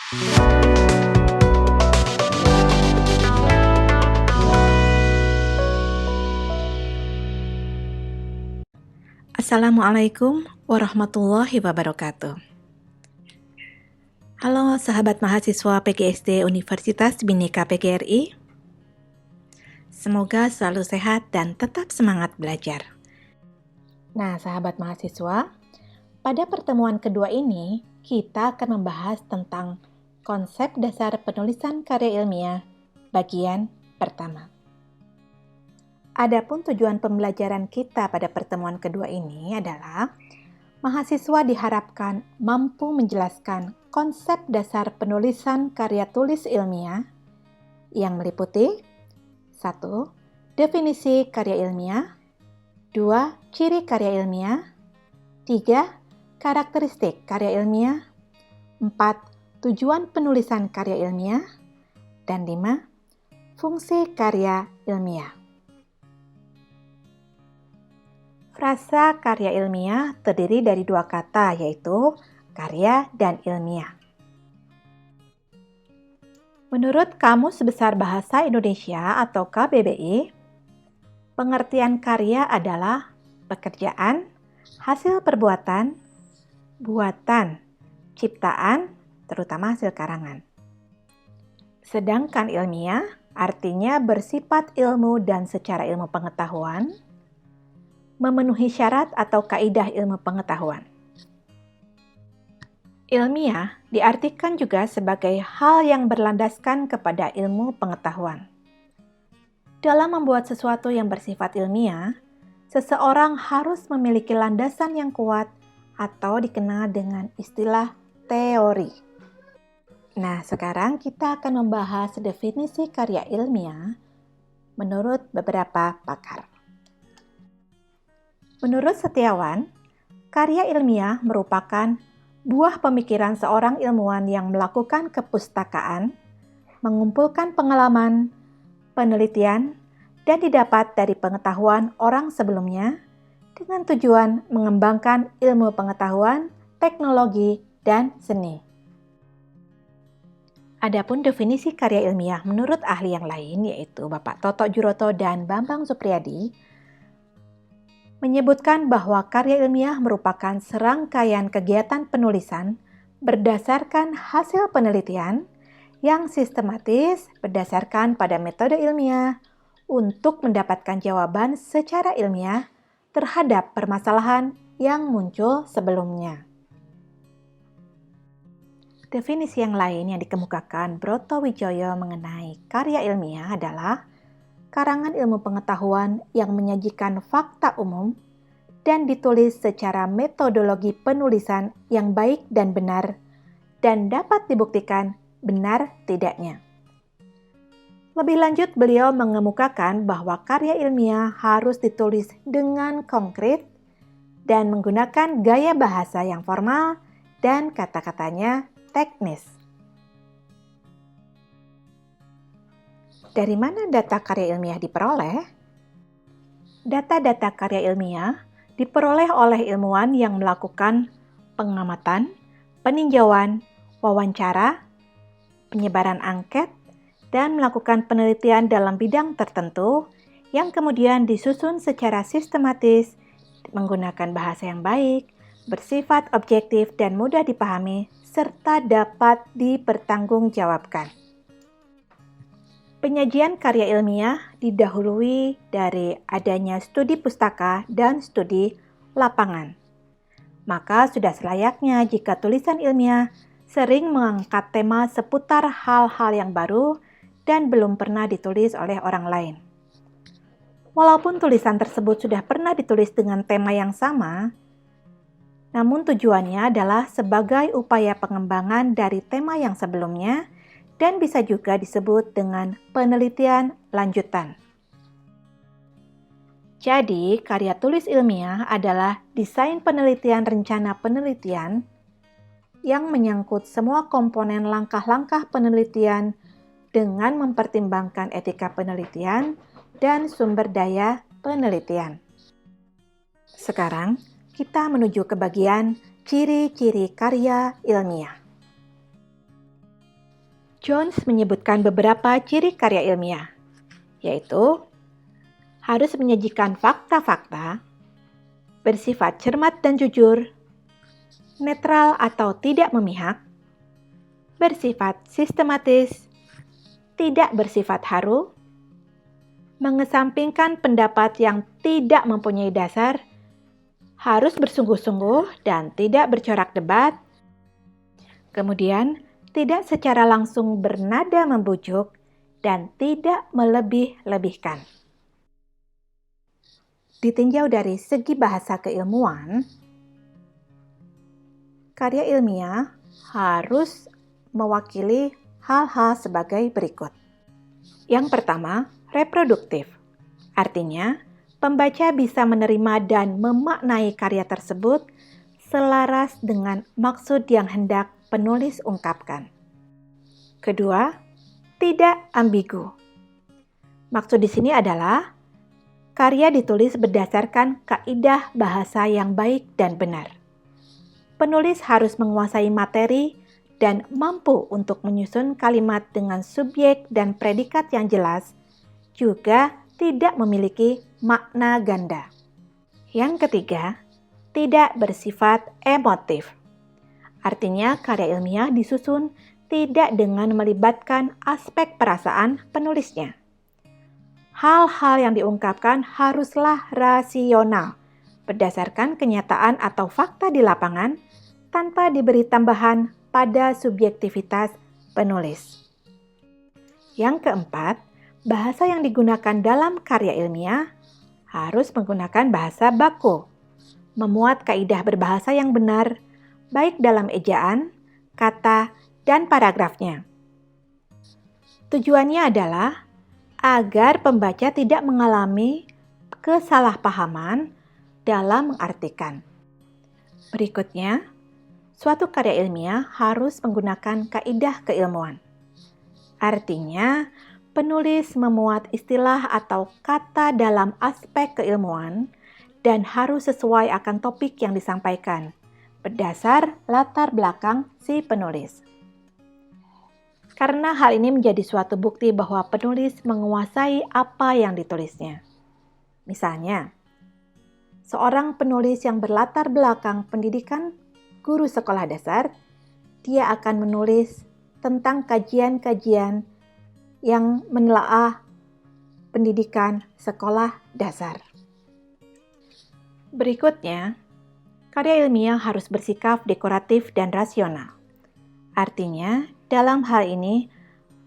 Assalamualaikum warahmatullahi wabarakatuh. Halo sahabat mahasiswa PGSD Universitas Bhinneka PGRI. Semoga selalu sehat dan tetap semangat belajar. Nah, sahabat mahasiswa, pada pertemuan kedua ini kita akan membahas tentang konsep dasar penulisan karya ilmiah bagian pertama. Adapun tujuan pembelajaran kita pada pertemuan kedua ini adalah mahasiswa diharapkan mampu menjelaskan konsep dasar penulisan karya tulis ilmiah yang meliputi 1. Definisi karya ilmiah, 2. Ciri karya ilmiah, 3. Karakteristik karya ilmiah, 4. Tujuan penulisan karya ilmiah, dan 5. Fungsi karya ilmiah. Frasa karya ilmiah terdiri dari dua kata, yaitu karya dan ilmiah. Menurut Kamus Besar Bahasa Indonesia atau KBBI, pengertian karya adalah pekerjaan, hasil perbuatan, buatan, ciptaan, terutama hasil karangan. Sedangkan ilmiah artinya bersifat ilmu dan secara ilmu pengetahuan, memenuhi syarat atau kaidah ilmu pengetahuan. Ilmiah diartikan juga sebagai hal yang berlandaskan kepada ilmu pengetahuan. Dalam membuat sesuatu yang bersifat ilmiah, seseorang harus memiliki landasan yang kuat atau dikenal dengan istilah teori. Nah, sekarang kita akan membahas definisi karya ilmiah menurut beberapa pakar. Menurut Setiawan, karya ilmiah merupakan buah pemikiran seorang ilmuwan yang melakukan kepustakaan, mengumpulkan pengalaman, penelitian, dan didapat dari pengetahuan orang sebelumnya dengan tujuan mengembangkan ilmu pengetahuan, teknologi, dan seni. Adapun definisi karya ilmiah menurut ahli yang lain, yaitu Bapak Toto Djuroto dan Bambang Supriyadi, menyebutkan bahwa karya ilmiah merupakan serangkaian kegiatan penulisan berdasarkan hasil penelitian yang sistematis berdasarkan pada metode ilmiah untuk mendapatkan jawaban secara ilmiah terhadap permasalahan yang muncul sebelumnya. Definisi yang lain yang dikemukakan Broto Wijoyo mengenai karya ilmiah adalah karangan ilmu pengetahuan yang menyajikan fakta umum dan ditulis secara metodologi penulisan yang baik dan benar dan dapat dibuktikan benar tidaknya. Lebih lanjut, beliau mengemukakan bahwa karya ilmiah harus ditulis dengan konkret dan menggunakan gaya bahasa yang formal dan kata-katanya teknis. Dari mana data karya ilmiah diperoleh? Data-data karya ilmiah diperoleh oleh ilmuwan yang melakukan pengamatan, peninjauan, wawancara, penyebaran angket, dan melakukan penelitian dalam bidang tertentu yang kemudian disusun secara sistematis, menggunakan bahasa yang baik, bersifat objektif dan mudah dipahami, serta dapat dipertanggungjawabkan. Penyajian karya ilmiah didahului dari adanya studi pustaka dan studi lapangan. Maka sudah selayaknya jika tulisan ilmiah sering mengangkat tema seputar hal-hal yang baru dan belum pernah ditulis oleh orang lain. Walaupun tulisan tersebut sudah pernah ditulis dengan tema yang sama, namun tujuannya adalah sebagai upaya pengembangan dari tema yang sebelumnya dan bisa juga disebut dengan penelitian lanjutan. Jadi, karya tulis ilmiah adalah desain penelitian rencana penelitian yang menyangkut semua komponen langkah-langkah penelitian dengan mempertimbangkan etika penelitian dan sumber daya penelitian. Sekarang, kita menuju ke bagian ciri-ciri karya ilmiah. Jones menyebutkan beberapa ciri karya ilmiah, yaitu harus menyajikan fakta-fakta, bersifat cermat dan jujur, netral atau tidak memihak, bersifat sistematis, tidak bersifat haru, mengesampingkan pendapat yang tidak mempunyai dasar, harus bersungguh-sungguh dan tidak bercorak debat, kemudian tidak secara langsung bernada membujuk, dan tidak melebih-lebihkan. Ditinjau dari segi bahasa keilmuan, karya ilmiah harus mewakili hal-hal sebagai berikut. Yang pertama, reproduktif. Artinya, pembaca bisa menerima dan memaknai karya tersebut selaras dengan maksud yang hendak penulis ungkapkan. Kedua, tidak ambigu. Maksud di sini adalah karya ditulis berdasarkan kaidah bahasa yang baik dan benar. Penulis harus menguasai materi dan mampu untuk menyusun kalimat dengan subjek dan predikat yang jelas, juga tidak memiliki makna ganda. Yang ketiga, tidak bersifat emotif. Artinya, karya ilmiah disusun tidak dengan melibatkan aspek perasaan penulisnya. Hal-hal yang diungkapkan haruslah rasional, berdasarkan kenyataan atau fakta di lapangan, tanpa diberi tambahan pada subjektivitas penulis. Yang keempat, bahasa yang digunakan dalam karya ilmiah harus menggunakan bahasa baku, memuat kaidah berbahasa yang benar, baik dalam ejaan, kata, dan paragrafnya. Tujuannya adalah agar pembaca tidak mengalami kesalahpahaman dalam mengartikan. Berikutnya, suatu karya ilmiah harus menggunakan kaidah keilmuan. Artinya, penulis memuat istilah atau kata dalam aspek keilmuan dan harus sesuai akan topik yang disampaikan, berdasar latar belakang si penulis. Karena hal ini menjadi suatu bukti bahwa penulis menguasai apa yang ditulisnya. Misalnya, seorang penulis yang berlatar belakang pendidikan guru sekolah dasar, dia akan menulis tentang kajian-kajian yang menelaah pendidikan sekolah dasar. Berikutnya, karya ilmiah harus bersikap dekoratif dan rasional. Artinya, dalam hal ini,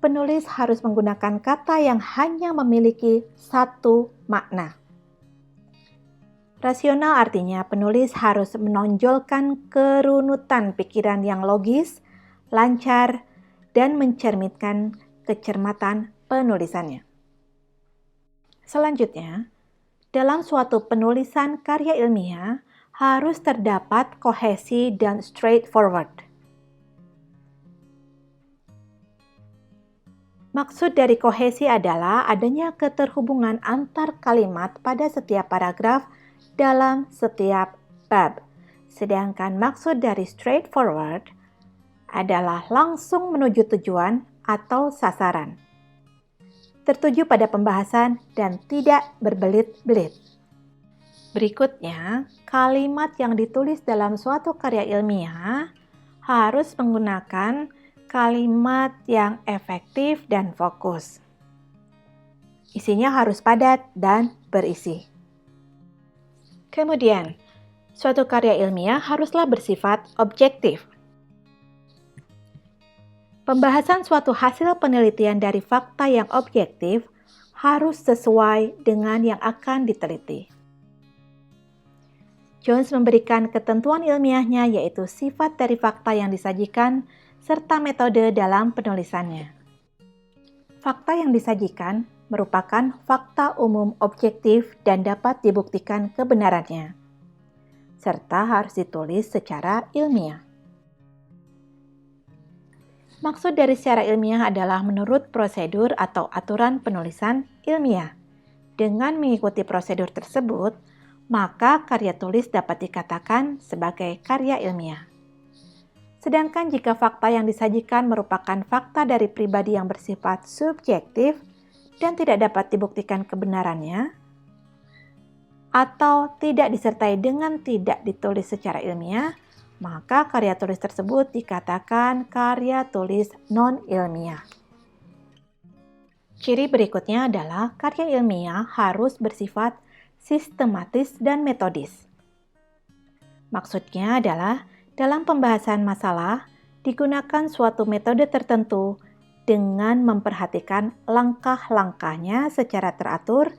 penulis harus menggunakan kata yang hanya memiliki satu makna. Rasional artinya penulis harus menonjolkan kerunutan pikiran yang logis, lancar, dan mencerminkan kecermatan penulisannya. Selanjutnya, dalam suatu penulisan karya ilmiah harus terdapat kohesi dan straightforward. Maksud dari kohesi adalah adanya keterhubungan antar kalimat pada setiap paragraf dalam setiap bab. Sedangkan maksud dari straightforward adalah langsung menuju tujuan atau sasaran, tertuju pada pembahasan dan tidak berbelit-belit. Berikutnya, kalimat yang ditulis dalam suatu karya ilmiah harus menggunakan kalimat yang efektif dan fokus. Isinya harus padat dan berisi. Kemudian, suatu karya ilmiah haruslah bersifat objektif. Pembahasan suatu hasil penelitian dari fakta yang objektif harus sesuai dengan yang akan diteliti. Jones memberikan ketentuan ilmiahnya, yaitu sifat dari fakta yang disajikan serta metode dalam penulisannya. Fakta yang disajikan merupakan fakta umum objektif dan dapat dibuktikan kebenarannya, serta harus ditulis secara ilmiah. Maksud dari secara ilmiah adalah menurut prosedur atau aturan penulisan ilmiah. Dengan mengikuti prosedur tersebut, maka karya tulis dapat dikatakan sebagai karya ilmiah. Sedangkan jika fakta yang disajikan merupakan fakta dari pribadi yang bersifat subjektif dan tidak dapat dibuktikan kebenarannya, atau tidak disertai dengan tidak ditulis secara ilmiah, maka karya tulis tersebut dikatakan karya tulis non-ilmiah. Ciri berikutnya adalah karya ilmiah harus bersifat sistematis dan metodis. Maksudnya adalah dalam pembahasan masalah digunakan suatu metode tertentu dengan memperhatikan langkah-langkahnya secara teratur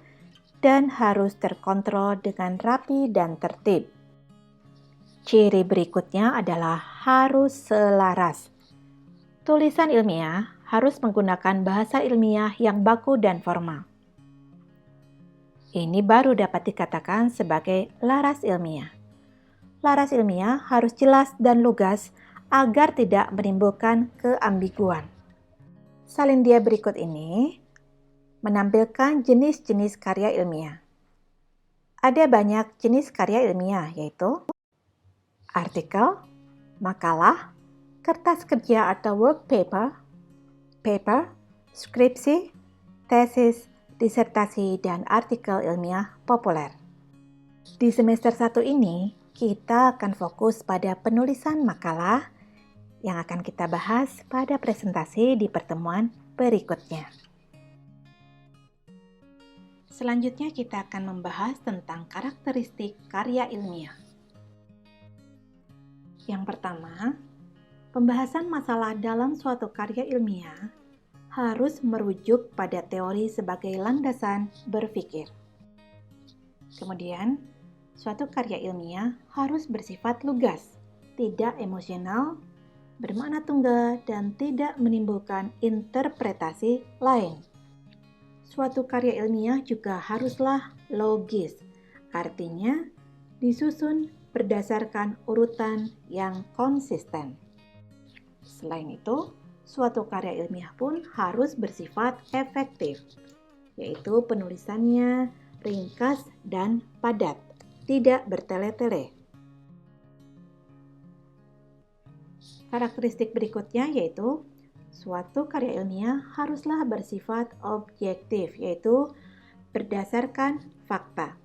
dan harus terkontrol dengan rapi dan tertib. Ciri berikutnya adalah harus selaras. Tulisan ilmiah harus menggunakan bahasa ilmiah yang baku dan formal. Ini baru dapat dikatakan sebagai laras ilmiah. Laras ilmiah harus jelas dan lugas agar tidak menimbulkan keambiguan. Salindia berikut ini menampilkan jenis-jenis karya ilmiah. Ada banyak jenis karya ilmiah, yaitu artikel, makalah, kertas kerja atau work paper, skripsi, tesis, disertasi, dan artikel ilmiah populer. Di semester 1 ini, kita akan fokus pada penulisan makalah yang akan kita bahas pada presentasi di pertemuan berikutnya. Selanjutnya kita akan membahas tentang karakteristik karya ilmiah. Yang pertama, pembahasan masalah dalam suatu karya ilmiah harus merujuk pada teori sebagai landasan berpikir. Kemudian, suatu karya ilmiah harus bersifat lugas, tidak emosional, bermakna tunggal, dan tidak menimbulkan interpretasi lain. Suatu karya ilmiah juga haruslah logis, artinya disusun berdasarkan urutan yang konsisten. Selain itu, suatu karya ilmiah pun harus bersifat efektif, yaitu penulisannya ringkas dan padat, tidak bertele-tele. Karakteristik berikutnya yaitu suatu karya ilmiah haruslah bersifat objektif, yaitu berdasarkan fakta.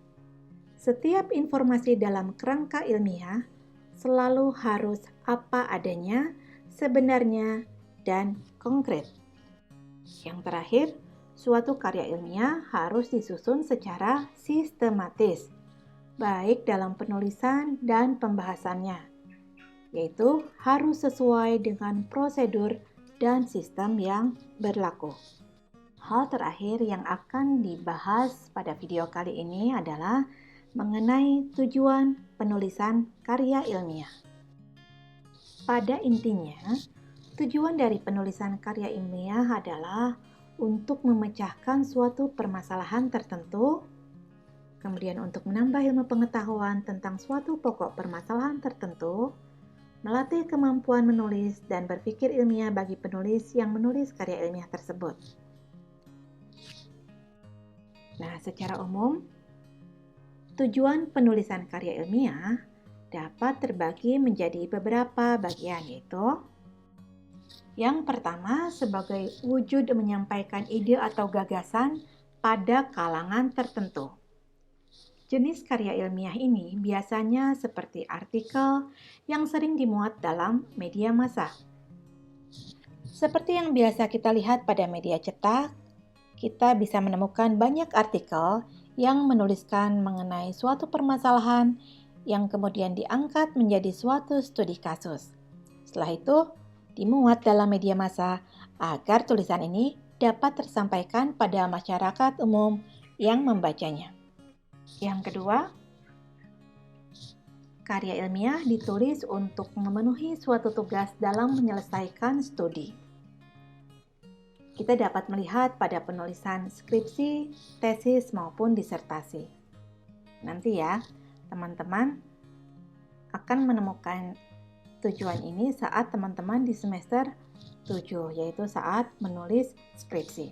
Setiap informasi dalam kerangka ilmiah selalu harus apa adanya, sebenarnya, dan konkret. Yang terakhir, suatu karya ilmiah harus disusun secara sistematis, baik dalam penulisan dan pembahasannya, yaitu harus sesuai dengan prosedur dan sistem yang berlaku. Hal terakhir yang akan dibahas pada video kali ini adalah mengenai tujuan penulisan karya ilmiah. Pada intinya, tujuan dari penulisan karya ilmiah adalah untuk memecahkan suatu permasalahan tertentu, kemudian untuk menambah ilmu pengetahuan tentang suatu pokok permasalahan tertentu, melatih kemampuan menulis dan berpikir ilmiah bagi penulis yang menulis karya ilmiah tersebut. Nah, secara umum, tujuan penulisan karya ilmiah dapat terbagi menjadi beberapa bagian, yaitu yang pertama, sebagai wujud menyampaikan ide atau gagasan pada kalangan tertentu. Jenis karya ilmiah ini biasanya seperti artikel yang sering dimuat dalam media massa. Seperti yang biasa kita lihat pada media cetak, kita bisa menemukan banyak artikel yang menuliskan mengenai suatu permasalahan yang kemudian diangkat menjadi suatu studi kasus. Setelah itu, dimuat dalam media massa agar tulisan ini dapat tersampaikan pada masyarakat umum yang membacanya. Yang kedua, karya ilmiah ditulis untuk memenuhi suatu tugas dalam menyelesaikan studi. Kita dapat melihat pada penulisan skripsi, tesis, maupun disertasi. Nanti ya, teman-teman akan menemukan tujuan ini saat teman-teman di semester 7, yaitu saat menulis skripsi.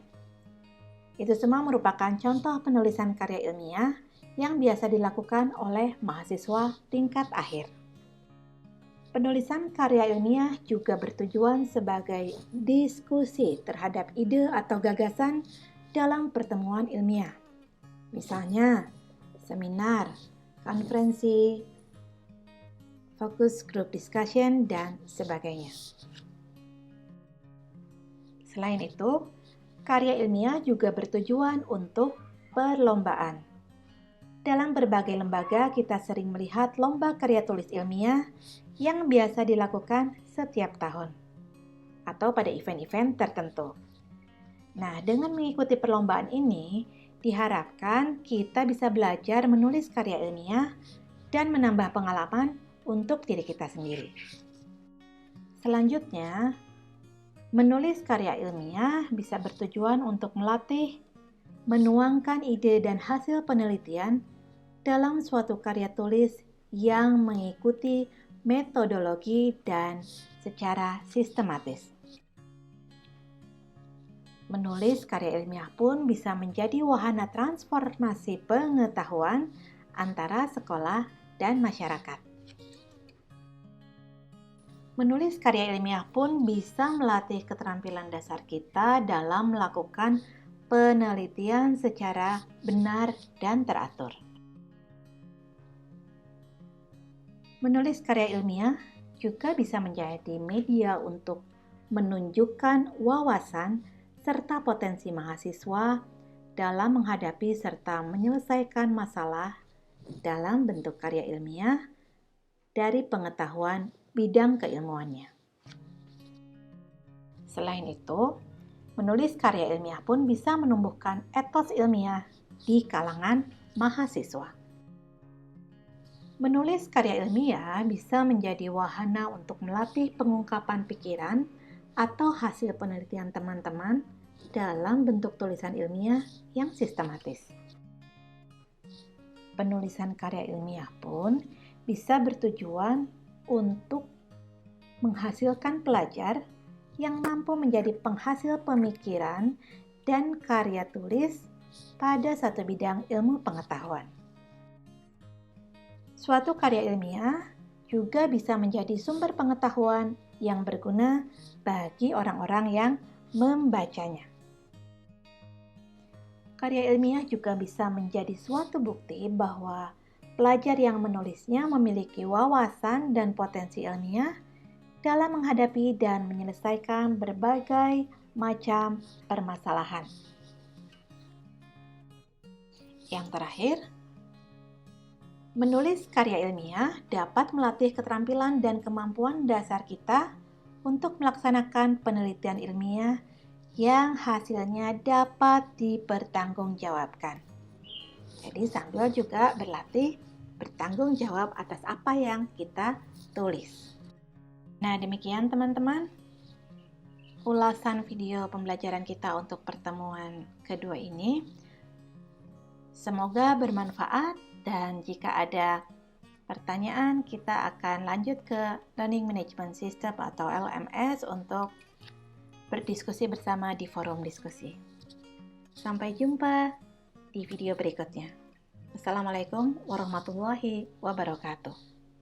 Itu semua merupakan contoh penulisan karya ilmiah yang biasa dilakukan oleh mahasiswa tingkat akhir. Penulisan karya ilmiah juga bertujuan sebagai diskusi terhadap ide atau gagasan dalam pertemuan ilmiah. Misalnya, seminar, konferensi, focus group discussion, dan sebagainya. Selain itu, karya ilmiah juga bertujuan untuk perlombaan. Dalam berbagai lembaga, kita sering melihat lomba karya tulis ilmiah yang biasa dilakukan setiap tahun atau pada event-event tertentu. Nah, dengan mengikuti perlombaan ini, diharapkan kita bisa belajar menulis karya ilmiah dan menambah pengalaman untuk diri kita sendiri. Selanjutnya, menulis karya ilmiah bisa bertujuan untuk melatih, menuangkan ide dan hasil penelitian dalam suatu karya tulis yang mengikuti metodologi dan secara sistematis. Menulis karya ilmiah pun bisa menjadi wahana transformasi pengetahuan antara sekolah dan masyarakat. Menulis karya ilmiah pun bisa melatih keterampilan dasar kita dalam melakukan penelitian secara benar dan teratur. Menulis karya ilmiah juga bisa menjadi media untuk menunjukkan wawasan serta potensi mahasiswa dalam menghadapi serta menyelesaikan masalah dalam bentuk karya ilmiah dari pengetahuan bidang keilmuannya. Selain itu, menulis karya ilmiah pun bisa menumbuhkan etos ilmiah di kalangan mahasiswa. Menulis karya ilmiah bisa menjadi wahana untuk melatih pengungkapan pikiran atau hasil penelitian teman-teman dalam bentuk tulisan ilmiah yang sistematis. Penulisan karya ilmiah pun bisa bertujuan untuk menghasilkan pelajar yang mampu menjadi penghasil pemikiran dan karya tulis pada satu bidang ilmu pengetahuan. Suatu karya ilmiah juga bisa menjadi sumber pengetahuan yang berguna bagi orang-orang yang membacanya. Karya ilmiah juga bisa menjadi suatu bukti bahwa pelajar yang menulisnya memiliki wawasan dan potensi ilmiah dalam menghadapi dan menyelesaikan berbagai macam permasalahan. Yang terakhir, menulis karya ilmiah dapat melatih keterampilan dan kemampuan dasar kita untuk melaksanakan penelitian ilmiah yang hasilnya dapat dipertanggungjawabkan. Jadi sambil juga berlatih bertanggung jawab atas apa yang kita tulis. Nah, demikian teman-teman ulasan video pembelajaran kita untuk pertemuan kedua ini. Semoga bermanfaat. Dan jika ada pertanyaan, kita akan lanjut ke Learning Management System atau LMS untuk berdiskusi bersama di forum diskusi. Sampai jumpa di video berikutnya. Wassalamualaikum warahmatullahi wabarakatuh.